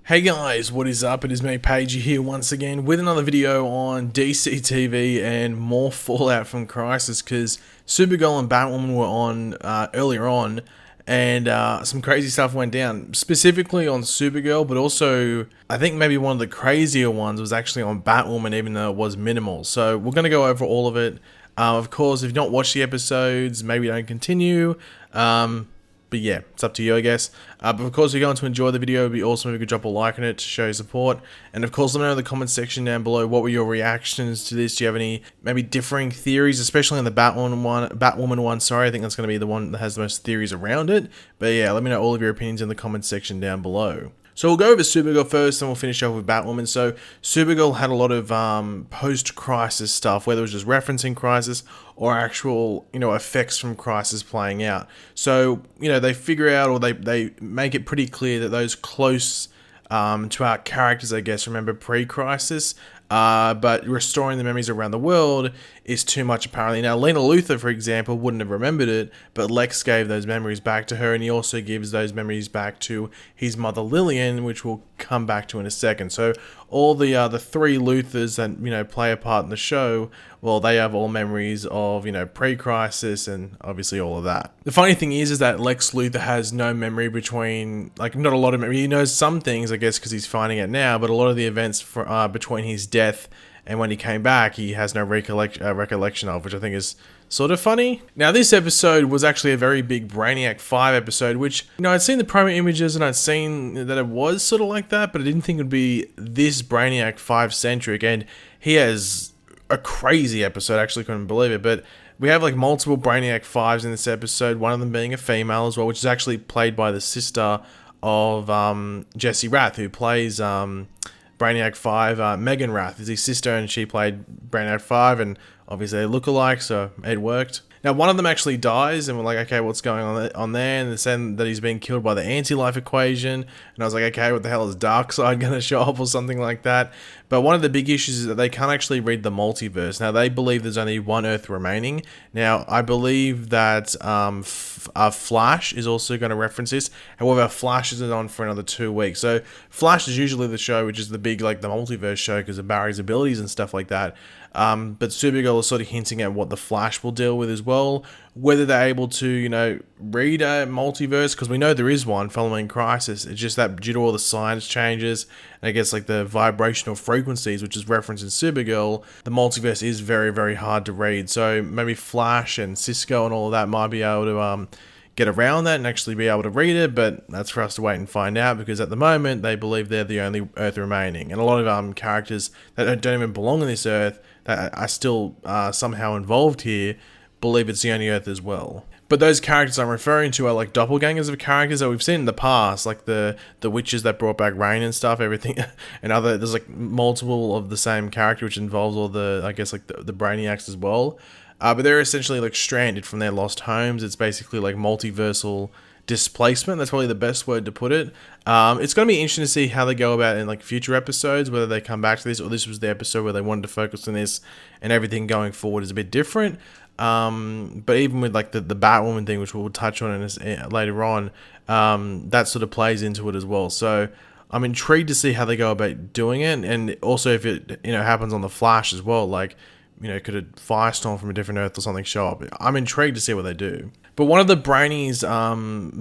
Hey guys, what is up? It is me, Pagey, here once again with another video on DC TV and more fallout from Crisis, because Supergirl and Batwoman were on earlier on, and some crazy stuff went down, specifically on Supergirl, but also I think maybe one of the crazier ones was actually on Batwoman, even though it was minimal. So we're going to go over all of it. Of course, if you've not watched the episodes, maybe don't continue. But yeah, it's up to you, I guess. But of course, if you're going to enjoy the video, it would be awesome if you could drop a like on it to show your support. And of course, let me know in the comment section down below, what were your reactions to this? Do you have any maybe differing theories, especially on the Batwoman one? Sorry, I think that's going to be the one that has the most theories around it. But yeah, let me know all of your opinions in the comment section down below. So we'll go over Supergirl first, and we'll finish off with Batwoman. So Supergirl had a lot of post-Crisis stuff, whether it was just referencing Crisis or actual, effects from Crisis playing out. So, they figure out, or they make it pretty clear that those close to our characters, I guess, remember pre-Crisis, but restoring the memories around the world is too much, apparently. Now, Lex Luthor, for example, wouldn't have remembered it, but Lex gave those memories back to her, and he also gives those memories back to his mother Lillian, which we'll come back to in a second. So all the three Luthors that play a part in the show, well, they have all memories of pre-Crisis and obviously all of that. The funny thing is that Lex Luthor has no memory between, not a lot of memory. He knows some things, I guess, because he's finding it now, but a lot of the events between his death and when he came back, he has no recollection of, which I think is sort of funny. Now, this episode was actually a very big Brainiac 5 episode, which, I'd seen the promo images and I'd seen that it was sort of like that, but I didn't think it would be this Brainiac 5 centric, and he has a crazy episode. I actually couldn't believe it, but we have multiple Brainiac 5s in this episode, one of them being a female as well, which is actually played by the sister of Jesse Rath, who plays Brainiac 5. Megan Rath is his sister, and she played Brainiac 5, and obviously they look alike, so it worked. Now, one of them actually dies, and we're like, okay, what's going on there? And they said that he's being killed by the anti-life equation, and I was like, okay, what the hell is Darkseid going to show up or something like that? But one of the big issues is that they can't actually read the multiverse. Now, they believe there's only one Earth remaining. Now, I believe that Flash is also going to reference this. However, Flash isn't on for another 2 weeks. So, Flash is usually the show, which is the big, the multiverse show because of Barry's abilities and stuff like that. But Supergirl is sort of hinting at what the Flash will deal with as well. Whether they're able to, read a multiverse, because we know there is one following Crisis. It's just that due to all the science changes, and I guess the vibrational frequencies, which is referenced in Supergirl, the multiverse is very, very hard to read. So maybe Flash and Cisco and all of that might be able to get around that and actually be able to read it, but that's for us to wait and find out, because at the moment they believe they're the only Earth remaining, and a lot of characters that don't even belong on this Earth that are still somehow involved here believe it's the only Earth as well. But those characters I'm referring to are doppelgangers of characters that we've seen in the past, like the witches that brought back Rain and stuff, everything, and there's multiple of the same character, which involves all the, I guess, the Brainiacs as well. But they're essentially stranded from their lost homes. It's basically multiversal displacement. That's probably the best word to put it. It's going to be interesting to see how they go about in future episodes, whether they come back to this, or this was the episode where they wanted to focus on this, and everything going forward is a bit different. But even with the Batwoman thing, which we'll touch on later on, that sort of plays into it as well. So I'm intrigued to see how they go about doing it, and also if it happens on the Flash as well. Could a firestorm from a different Earth or something show up? I'm intrigued to see what they do. But one of the Brainies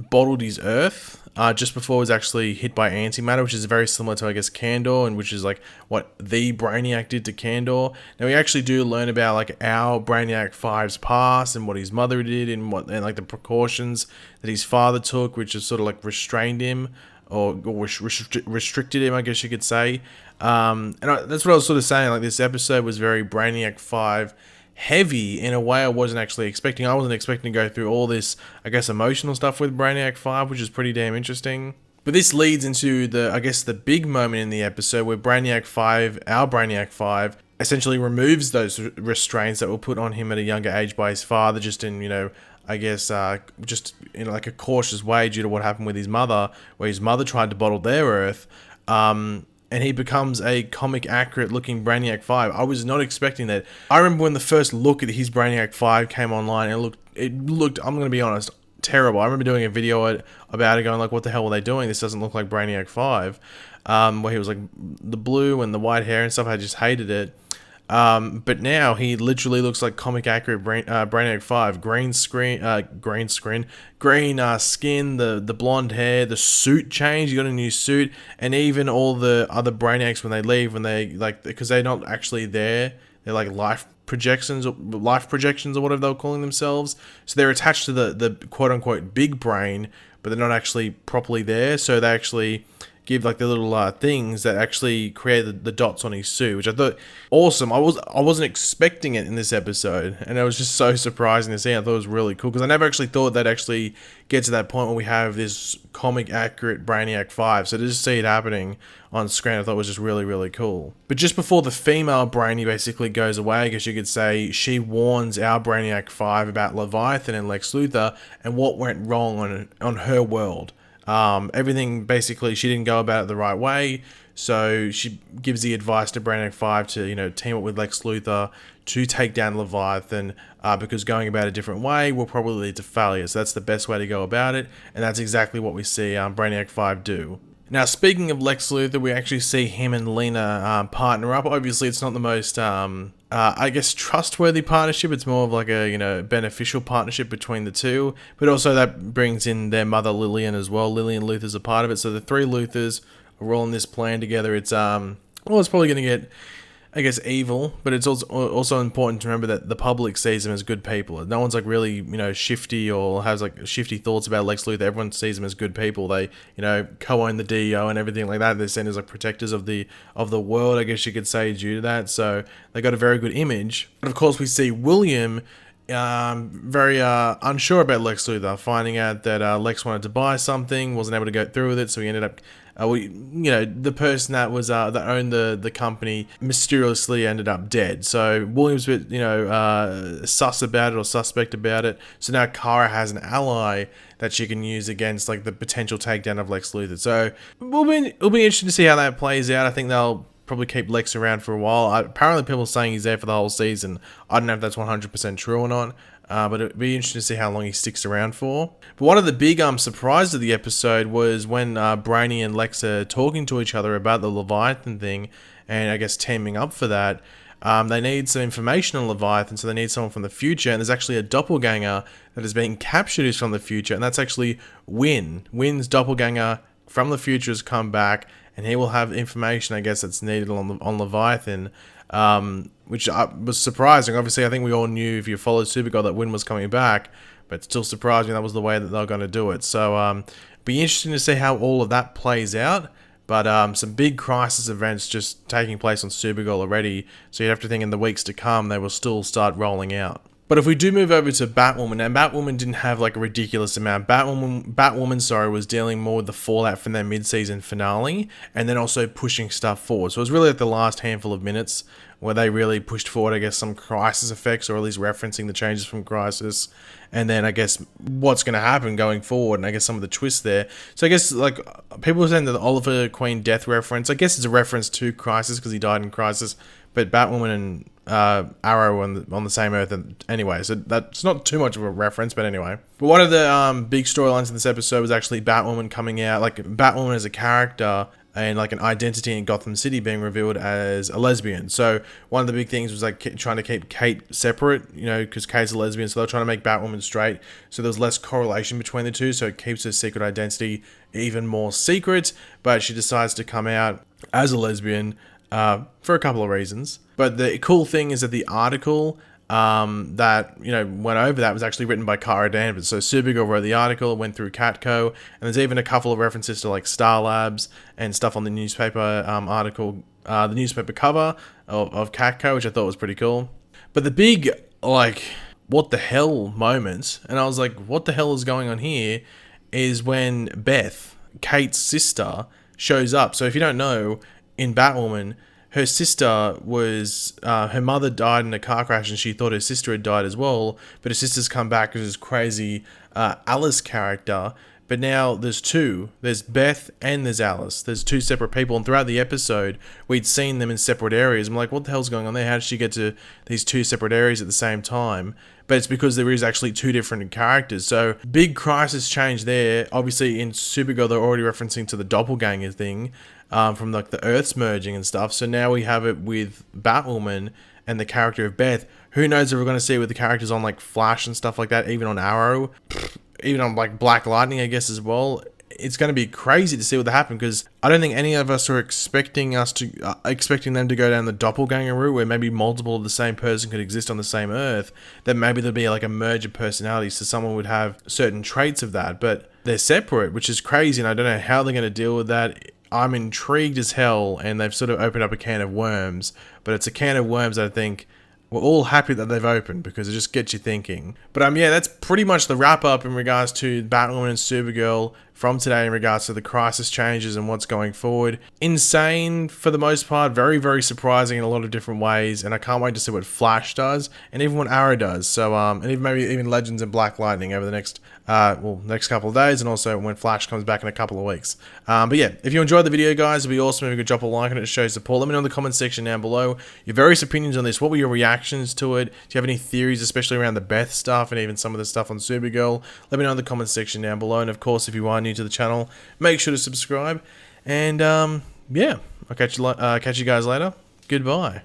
bottled his Earth just before it was actually hit by antimatter, which is very similar to, I guess, Kandor, and which is what the Brainiac did to Kandor. Now, we actually do learn about our Brainiac 5's past and what his mother did, and the precautions that his father took, which is sort of restrained him, or restricted him, I guess you could say. That's what I was sort of saying. This episode was very Brainiac 5 heavy in a way I wasn't actually expecting. I wasn't expecting to go through all this, I guess, emotional stuff with Brainiac 5, which is pretty damn interesting. But this leads into the big moment in the episode where our Brainiac 5, essentially removes those restraints that were put on him at a younger age by his father, just in, just in a cautious way due to what happened with his mother, where his mother tried to bottle their Earth. And he becomes a comic accurate looking Brainiac 5. I was not expecting that. I remember when the first look at his Brainiac 5 came online, it looked, I'm going to be honest, terrible. I remember doing a video about it going like, what the hell were they doing? This doesn't look like Brainiac 5. Where he was like the blue and the white hair and stuff. I just hated it. But now he literally looks like comic accurate Brainiac 5. Green skin, the blonde hair, the suit change. You got a new suit, and even all the other Brainiacs when they leave, when they like, because they're not actually there. They're like life projections or whatever they're calling themselves. So they're attached to the quote unquote big brain, but they're not actually properly there. So they actually give like the little things that actually create the dots on his suit, which I thought awesome. I wasn't expecting it in this episode, and it was just so surprising to see. I thought it was really cool because I never actually thought they'd actually get to that point where we have this comic accurate Brainiac 5. So to just see it happening on screen, I thought was just really, really cool. But just before the female Brainy basically goes away, I guess you could say, she warns our Brainiac 5 about Leviathan and Lex Luthor and what went wrong on her world. Everything basically, she didn't go about it the right way, so she gives the advice to Brainiac 5 to, you know, team up with Lex Luthor to take down Leviathan, because going about a different way will probably lead to failure. So that's the best way to go about it, and that's exactly what we see Brainiac 5 do. Now, speaking of Lex Luthor, we actually see him and Lena partner up. Obviously, it's not the most, I guess, trustworthy partnership. It's more of like a, you know, beneficial partnership between the two. But also that brings in their mother, Lillian, as well. Lillian Luthor's a part of it. So the three Luthors are all in this plan together. It's, well, it's probably going to get, I guess, evil, but it's also important to remember that the public sees them as good people. No one's like really, you know, shifty or has like shifty thoughts about Lex Luthor. Everyone sees them as good people. They, you know, co-own the DEO and everything like that. They're seen as like protectors of the world, I guess you could say, due to that. So they got a very good image. But of course, we see William very unsure about Lex Luthor, finding out that Lex wanted to buy something, wasn't able to go through with it, so he ended up, the person that was that owned the company mysteriously ended up dead. So William's a bit, sus about it or suspect about it. So now Kara has an ally that she can use against like the potential takedown of Lex Luthor. So it'll be interesting to see how that plays out. I think they'll probably keep Lex around for a while. Apparently people are saying he's there for the whole season. I don't know if that's 100% true or not, but it'd be interesting to see how long he sticks around for. But one of the big surprises of the episode was when Brainy and Lex are talking to each other about the Leviathan thing, and I guess teaming up for that. They need some information on Leviathan, so they need someone from the future, and there's actually a doppelganger that is being captured who's from the future, and that's actually Win. Win's doppelganger from the future has come back, and he will have information, I guess, that's needed on Leviathan, which was surprising. Obviously, I think we all knew, if you followed Supergirl, that Win was coming back, but it's still surprising that was the way that they were going to do it. So, be interesting to see how all of that plays out. But some big crisis events just taking place on Supergirl already, so you'd have to think in the weeks to come they will still start rolling out. But if we do move over to Batwoman, and Batwoman didn't have like a ridiculous amount. Batwoman, was dealing more with the fallout from their mid-season finale, and then also pushing stuff forward. So it was really like the last handful of minutes where they really pushed forward, I guess, some Crisis effects, or at least referencing the changes from Crisis, and then I guess what's going to happen going forward, and I guess some of the twists there. So I guess like people are saying that the Oliver Queen death reference, I guess it's a reference to Crisis because he died in Crisis, but Batwoman and Arrow on the same Earth, and anyway, so that's not too much of a reference, but anyway. But one of the big storylines in this episode was actually Batwoman coming out, like Batwoman as a character and like an identity in Gotham City being revealed as a lesbian. So one of the big things was like trying to keep Kate separate, because Kate's a lesbian, so they're trying to make Batwoman straight, so there's less correlation between the two, so it keeps her secret identity even more secret. But she decides to come out as a lesbian for a couple of reasons. But the cool thing is that the article that went over that was actually written by Kara Danvers. So Supergirl wrote the article, went through Catco, and there's even a couple of references to like Star Labs and stuff on the newspaper article, the newspaper cover of Catco, which I thought was pretty cool. But the big what the hell moment, and I was like, what the hell is going on here, is when Beth, Kate's sister, shows up. So if you don't know, in Batwoman, her sister was, her mother died in a car crash and she thought her sister had died as well, but her sister's come back as this crazy Alice character, but now there's two. There's Beth and there's Alice. There's two separate people, and throughout the episode, we'd seen them in separate areas. I'm like, what the hell's going on there? How did she get to these two separate areas at the same time? But it's because there is actually two different characters. So, big crisis change there. Obviously, in Supergirl, they're already referencing to the doppelganger thing from like the Earths merging and stuff. So now we have it with Batwoman and the character of Beth. Who knows if we're going to see it with the characters on like Flash and stuff like that, even on Arrow, even on like Black Lightning, I guess, as well. It's going to be crazy to see what happens, because I don't think any of us are expecting them to go down the doppelganger route, where maybe multiple of the same person could exist on the same Earth. That maybe there'd be like a merge of personalities, so someone would have certain traits of that, but they're separate, which is crazy, and I don't know how they're going to deal with that. I'm intrigued as hell, and they've sort of opened up a can of worms, but it's a can of worms that I think we're all happy that they've opened, because it just gets you thinking. But yeah, that's pretty much the wrap up in regards to Batwoman and Supergirl from today in regards to the crisis changes and what's going forward. Insane for the most part, very, very surprising in a lot of different ways, and I can't wait to see what Flash does, and even what Arrow does. So, and even maybe even Legends and Black Lightning over the next couple of days, and also when Flash comes back in a couple of weeks. But yeah, if you enjoyed the video, guys, it'd be awesome if you could drop a like on it to show support. Let me know in the comment section down below your various opinions on this. What were your reactions to it? Do you have any theories, especially around the Beth stuff and even some of the stuff on Supergirl? Let me know in the comment section down below. And of course, if you are new to the channel, make sure to subscribe. And yeah, I'll catch you guys later. Goodbye.